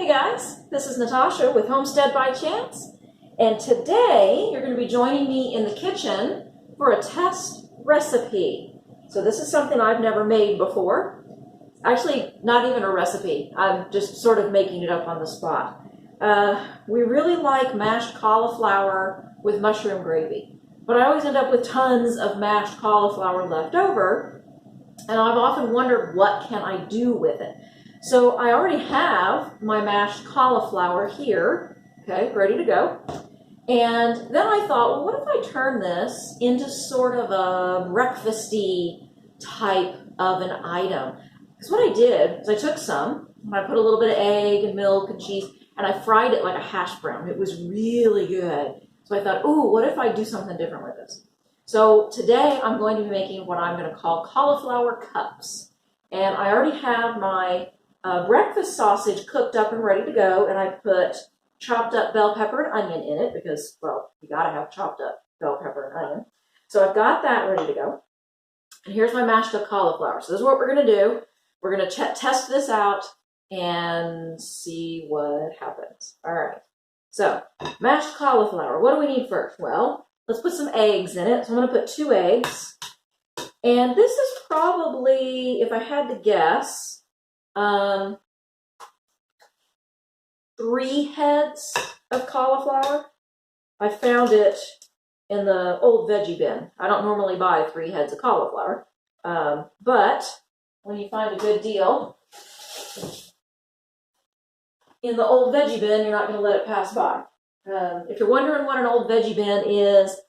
Hey guys, this is Natasha with Homestead by Chance, and today you're going to be joining me in the kitchen for a test recipe. So this is something I've never made before. Actually, not even a recipe. I'm just sort of making it up on the spot. We really like mashed cauliflower with mushroom gravy, but I always end up with tons of mashed cauliflower left over, and I've often wondered what can I do with it. So I already have my mashed cauliflower here, okay, ready to go. And then I thought, well, what if I turn this into sort of a breakfasty type of an item? Because what I did is I took some, and I put a little bit of egg and milk and cheese, and I fried it like a hash brown. It was really good. So I thought, ooh, what if I do something different with this? So today I'm going to be making what I'm going to call cauliflower cups. And I already have my breakfast sausage cooked up and ready to go, and I put chopped up bell pepper and onion in it because, well, you gotta have chopped up bell pepper and onion. So I've got that ready to go. And here's my mashed up cauliflower. So this is what we're gonna do. We're gonna test this out and see what happens. All right, so mashed cauliflower. What do we need first? Well, let's put some eggs in it. So I'm gonna put 2 eggs. And this is probably, if I had to guess, 3 heads of cauliflower. I found it in the old veggie bin. I don't normally buy 3 heads of cauliflower, but when you find a good deal in the old veggie bin, you're not going to let it pass by. If you're wondering what an old veggie bin is,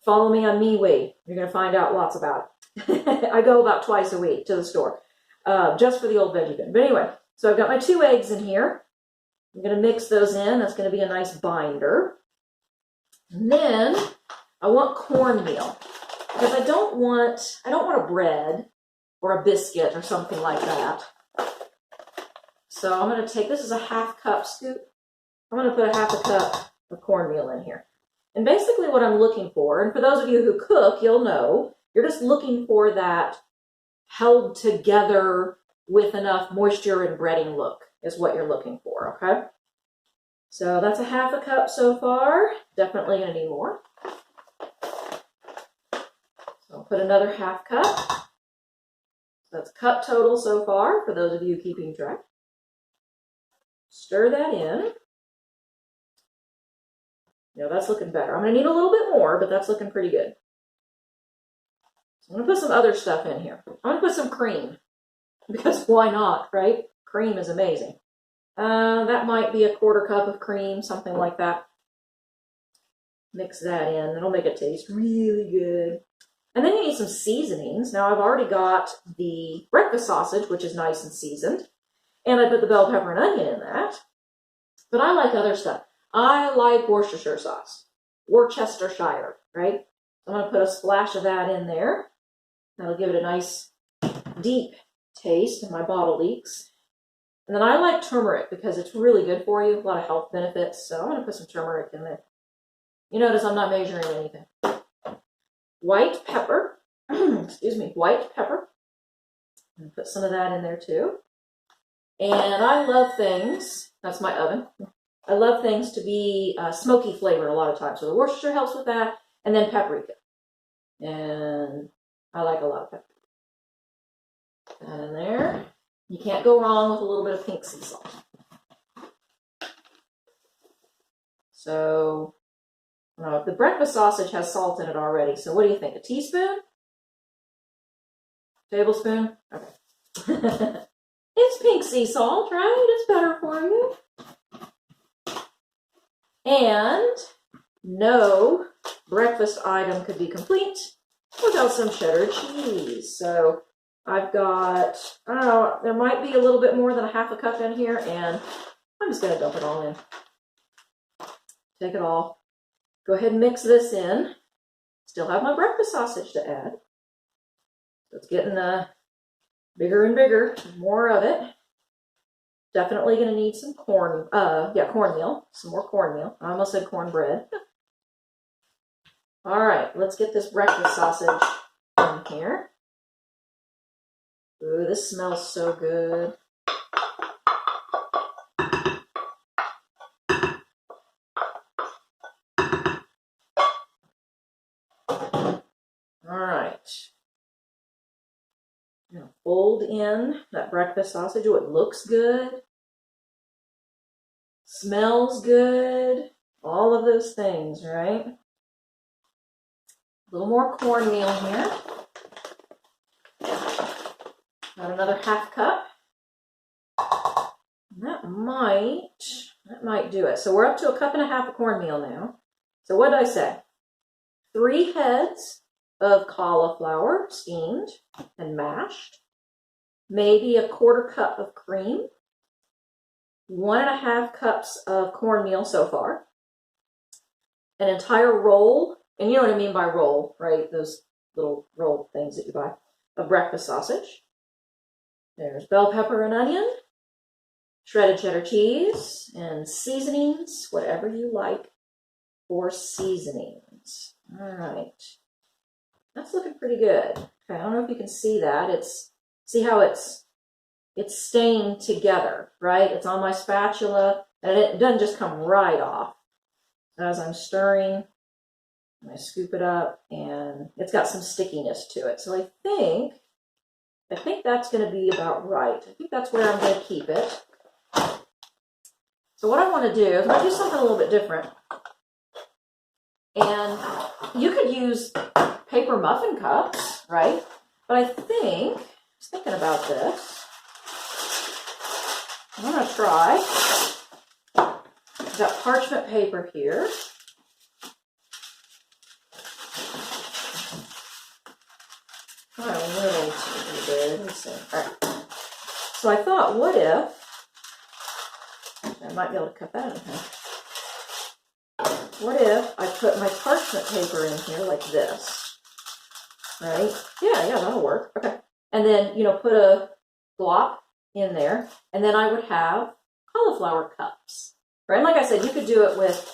follow me on MeWe. You're going to find out lots about it. I go about twice a week to the store. Just for the old veggie bin. But anyway, so I've got my 2 eggs in here. I'm going to mix those in. That's going to be a nice binder. And then I want cornmeal because I don't want a bread or a biscuit or something like that. So I'm going to take, this is a 1/2 cup scoop. I'm going to put a 1/2 cup of cornmeal in here. And basically what I'm looking for, and for those of you who cook, you'll know, you're just looking for that held together with enough moisture and breading look is what you're looking for, okay? So that's a 1/2 cup so far. Definitely gonna need more. So I'll put another 1/2 cup. So that's a cup total so far for those of you keeping track. Stir that in. Now that's looking better. I'm gonna need a little bit more, but that's looking pretty good. I'm going to put some other stuff in here. I'm going to put some cream, because why not, right? Cream is amazing. That might be a 1/4 cup of cream, something like that. Mix that in. It'll make it taste really good. And then you need some seasonings. Now, I've already got the breakfast sausage, which is nice and seasoned, and I put the bell pepper and onion in that. But I like other stuff. I like Worcestershire sauce, Worcestershire, right? I'm going to put a splash of that in there. That'll give it a nice, deep taste, and my bottle leaks. And then I like turmeric because it's really good for you, a lot of health benefits. So I'm going to put some turmeric in there. You notice I'm not measuring anything. White pepper, excuse me, white pepper. I'm going to put some of that in there too. And I love things, that's my oven. I love things to be smoky flavored a lot of times. So the Worcestershire helps with that, and then paprika. And I like a lot of pepper. Put that in there. You can't go wrong with a little bit of pink sea salt. So, the breakfast sausage has salt in it already. So what do you think? A teaspoon? Tablespoon? Okay. It's pink sea salt, right? It's better for you. And no breakfast item could be complete without some cheddar cheese. So I've got, I don't know, there might be a little bit more than a 1/2 cup in here, and I'm just going to dump it all in. Take it all. Go ahead and mix this in. Still have my breakfast sausage to add. So it's getting bigger and bigger, more of it. Definitely going to need some cornmeal, some more cornmeal. I almost said cornbread. All right, let's get this breakfast sausage in here. Ooh, this smells so good. fold in that breakfast sausage. Oh, it looks good, smells good, all of those things, right? A little more cornmeal here. Got another half cup. That might do it. So we're up to 1.5 cups of cornmeal now. So what did I say? 3 heads of cauliflower steamed and mashed. Maybe 1/4 cup of cream. 1.5 cups of cornmeal so far. An entire roll, and you know what I mean by roll, right? Those little roll things that you buy, of breakfast sausage. There's bell pepper and onion, shredded cheddar cheese, and seasonings, whatever you like for seasonings. All right. That's looking pretty good. Okay, I don't know if you can see that. See how it's staying together, right? It's on my spatula, and it doesn't just come right off. As I'm stirring, I scoop it up, and it's got some stickiness to it. So I think that's going to be about right. I think that's where I'm going to keep it. So what I want to do is I'm going to do something a little bit different. And you could use paper muffin cups, right? But I was thinking about this. I'm going to try. I've got parchment paper here. Not a little too big. Let's see. All right. So I thought, what if I might be able to cut that in half. What if I put my parchment paper in here like this? Right? Yeah, that'll work. Okay. And then, put a glop in there, and then I would have cauliflower cups. Right? And like I said, you could do it with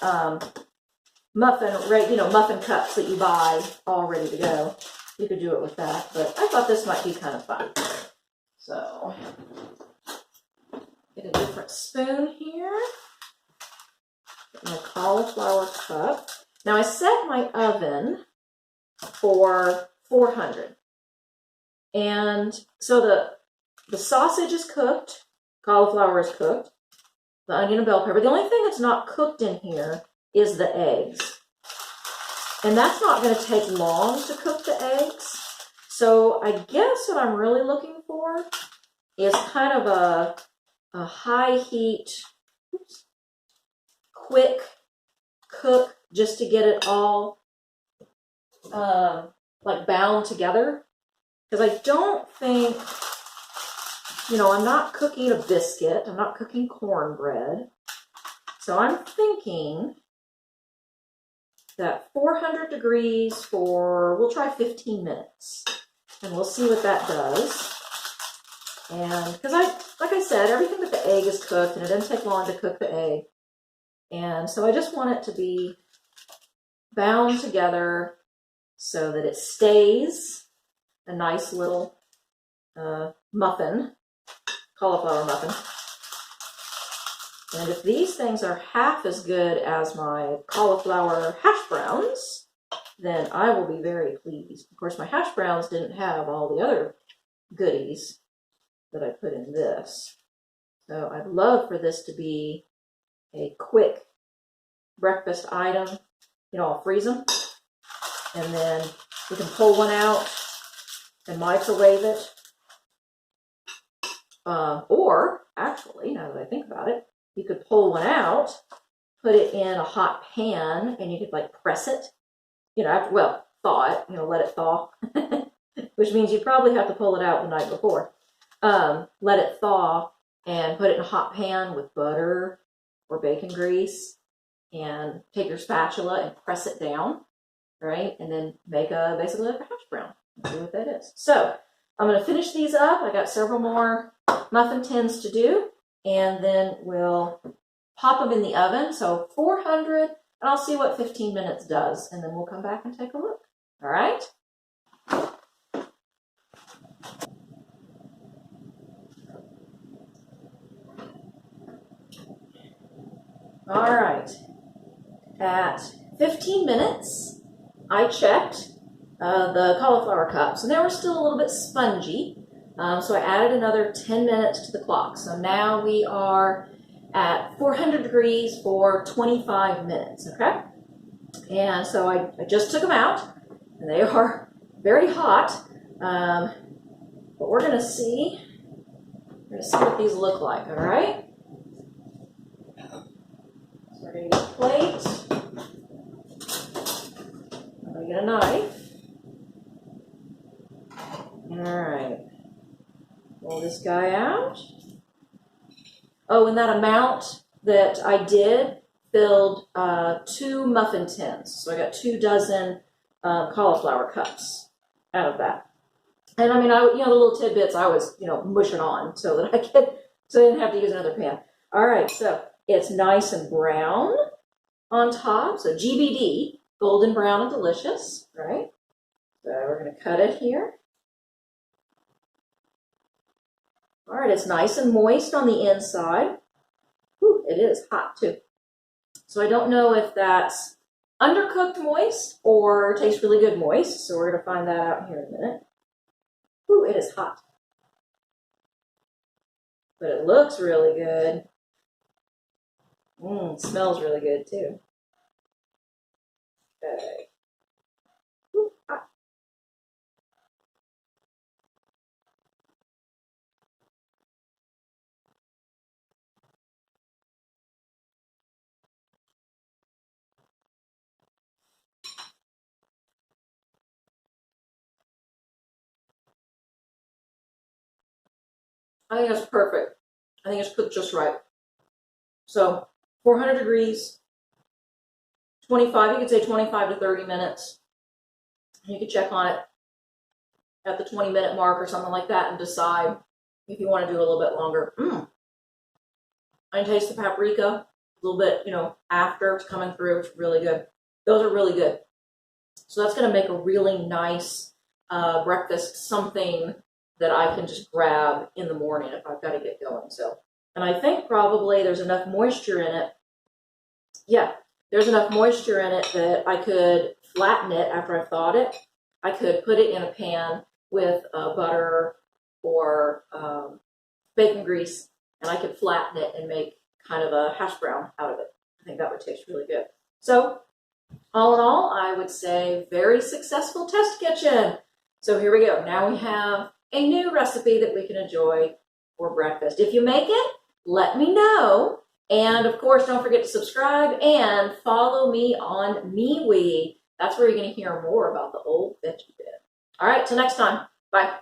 muffin cups that you buy all ready to go. You could do it with that, but I thought this might be kind of fun. So, get a different spoon here. Get my cauliflower cup. Now I set my oven for 400. And so the sausage is cooked, cauliflower is cooked, the onion and bell pepper. The only thing that's not cooked in here is the eggs. And that's not going to take long to cook the eggs. So I guess what I'm really looking for is kind of a high heat, quick cook just to get it all like bound together. Because I don't think, I'm not cooking a biscuit. I'm not cooking cornbread. So I'm thinking that 400 degrees we'll try 15 minutes. And we'll see what that does. And because like I said, everything but the egg is cooked, and it doesn't take long to cook the egg. And so I just want it to be bound together so that it stays a nice little muffin, cauliflower muffin. And if these things are half as good as my cauliflower hash browns, then I will be very pleased. Of course, my hash browns didn't have all the other goodies that I put in this. So I'd love for this to be a quick breakfast item. I'll freeze them, and then you can pull one out and microwave it. Or, actually, now that I think about it, you could pull one out, put it in a hot pan, and you could press it. Thaw it, let it thaw, which means you probably have to pull it out the night before. Let it thaw and put it in a hot pan with butter or bacon grease, and take your spatula and press it down, right? And then make basically like a hash brown. Let's see what that is. So I'm going to finish these up. I got several more muffin tins to do, and then we'll pop them in the oven. So 400, and I'll see what 15 minutes does, and then we'll come back and take a look. All right? All right. At 15 minutes, I checked the cauliflower cups, and they were still a little bit spongy. So I added another 10 minutes to the clock. So now we are at 400 degrees for 25 minutes, okay? And so I just took them out, and they are very hot. But we're gonna see what these look like, all right? So we're gonna get a plate. I'm gonna get a knife. All right. Roll this guy out. Oh, and that amount that I did filled 2 muffin tins. So I got 2 dozen cauliflower cups out of that. And I mean, the little tidbits I was, mushing on so that I didn't have to use another pan. All right, so it's nice and brown on top. So GBD, golden brown and delicious, right? So we're gonna cut it here. All right, it's nice and moist on the inside. Whew, it is hot too. So I don't know if that's undercooked moist or tastes really good moist. So we're gonna find that out here in a minute. Ooh, it is hot. But it looks really good. Smells really good too. Okay. Ooh, hot. I think it's perfect. I think it's cooked just right. So 400 degrees, 25, you could say 25 to 30 minutes. You could check on it at the 20-minute mark or something like that and decide if you want to do a little bit longer. I can taste the paprika a little bit, after it's coming through. It's really good. Those are really good. So that's going to make a really nice breakfast, something that I can just grab in the morning if I've got to get going. So, and I think probably there's enough moisture in it. Yeah, there's enough moisture in it that I could flatten it after I've thawed it. I could put it in a pan with butter or bacon grease, and I could flatten it and make kind of a hash brown out of it. I think that would taste really good. So all in all, I would say very successful test kitchen. So here we go. Now we have a new recipe that we can enjoy for breakfast. If you make it, let me know. And of course, don't forget to subscribe and follow me on MeWe. That's where you're going to hear more about the old veggie bit. All right, till next time. Bye.